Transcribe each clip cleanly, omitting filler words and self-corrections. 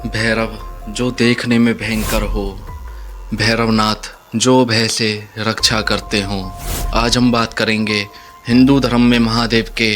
भैरव जो देखने में भयंकर हो, भैरवनाथ जो भय से रक्षा करते हों। आज हम बात करेंगे हिंदू धर्म में महादेव के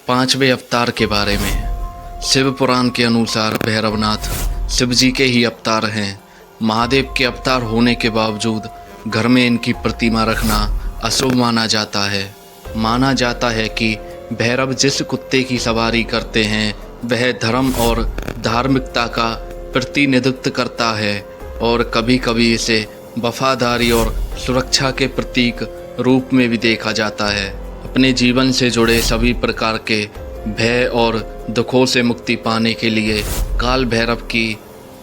5वें अवतार के बारे में। शिव पुराण के अनुसार भैरवनाथ शिव जी के ही अवतार हैं। महादेव के अवतार होने के बावजूद घर में इनकी प्रतिमा रखना अशुभ माना जाता है। माना जाता है कि भैरव जिस कुत्ते की सवारी करते हैं वह धर्म और धार्मिकता का प्रतिनिधित्व करता है और कभी कभी इसे वफादारी और सुरक्षा के प्रतीक रूप में भी देखा जाता है। अपने जीवन से जुड़े सभी प्रकार के भय और दुखों से मुक्ति पाने के लिए काल भैरव की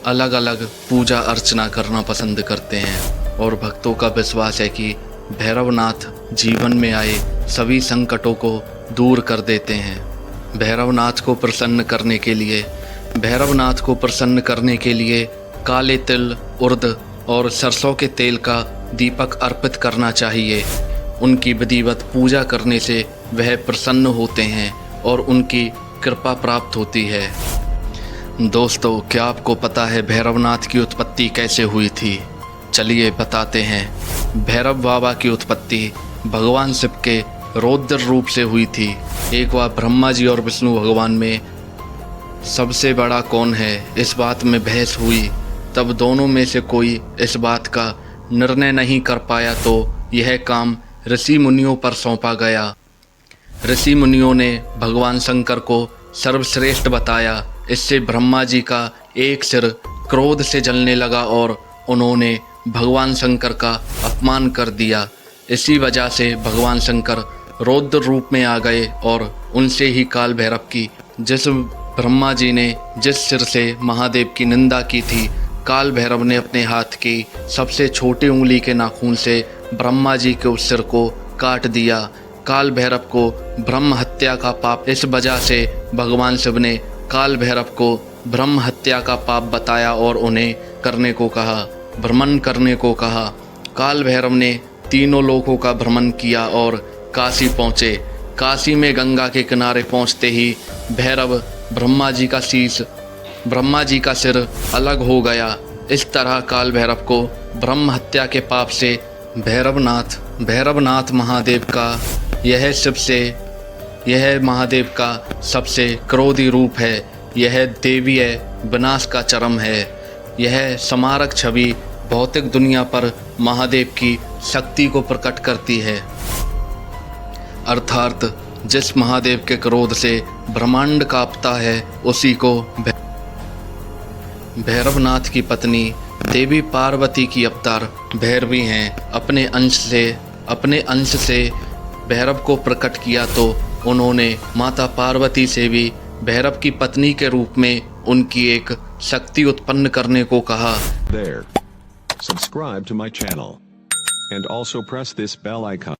अलग अलग पूजा अर्चना करना पसंद करते हैं और भक्तों का विश्वास है कि भैरवनाथ जीवन में आए सभी संकटों को दूर कर देते हैं। भैरवनाथ को प्रसन्न करने के लिए काले तिल, उर्द और सरसों के तेल का दीपक अर्पित करना चाहिए। उनकी विधिवत पूजा करने से वह प्रसन्न होते हैं और उनकी कृपा प्राप्त होती है। दोस्तों, क्या आपको पता है भैरवनाथ की उत्पत्ति कैसे हुई थी? चलिए बताते हैं। भैरव बाबा की उत्पत्ति भगवान शिव के रौद्र रूप से हुई थी। एक बार ब्रह्मा जी और विष्णु भगवान में सबसे बड़ा कौन है, इस बात में बहस हुई। तब दोनों में से कोई इस बात का निर्णय नहीं कर पाया तो यह काम ऋषि मुनियों पर सौंपा गया। ऋषि मुनियों ने भगवान शंकर को सर्वश्रेष्ठ बताया। इससे ब्रह्मा जी का एक सिर क्रोध से जलने लगा और उन्होंने भगवान शंकर का अपमान कर दिया। इसी वजह से भगवान शंकर रौद्र रूप में आ गए और उनसे ही काल भैरव की, जिस ब्रह्मा जी ने जिस सिर से महादेव की निंदा की थी, काल भैरव ने अपने हाथ की सबसे छोटी उंगली के नाखून से ब्रह्मा जी के उस सिर को काट दिया। काल भैरव को ब्रह्म हत्या का पाप, इस वजह से भगवान शिव ने काल भैरव को ब्रह्म हत्या का पाप बताया और उन्हें करने को कहा, भ्रमण करने को कहा। काल भैरव ने तीनों लोकों का भ्रमण किया और काशी पहुँचे। काशी में गंगा के किनारे पहुँचते ही भैरव ब्रह्मा जी का सिर अलग हो गया। इस तरह काल भैरव को ब्रह्म हत्या के पाप से भैरवनाथ महादेव का सबसे क्रोधी रूप है। यह देवीय विनाश का चरम है। यह स्मारक छवि भौतिक दुनिया पर महादेव की शक्ति को प्रकट करती है। अर्थात जिस महादेव के क्रोध से ब्रह्मांड कांपता है उसी को भैरवनाथ की पत्नी देवी पार्वती की अवतार भैरवी हैं। अपने अंश से भैरव को प्रकट किया तो उन्होंने माता पार्वती से भी भैरव की पत्नी के रूप में उनकी एक शक्ति उत्पन्न करने को कहा। Subscribe to my channel and also press this bell icon.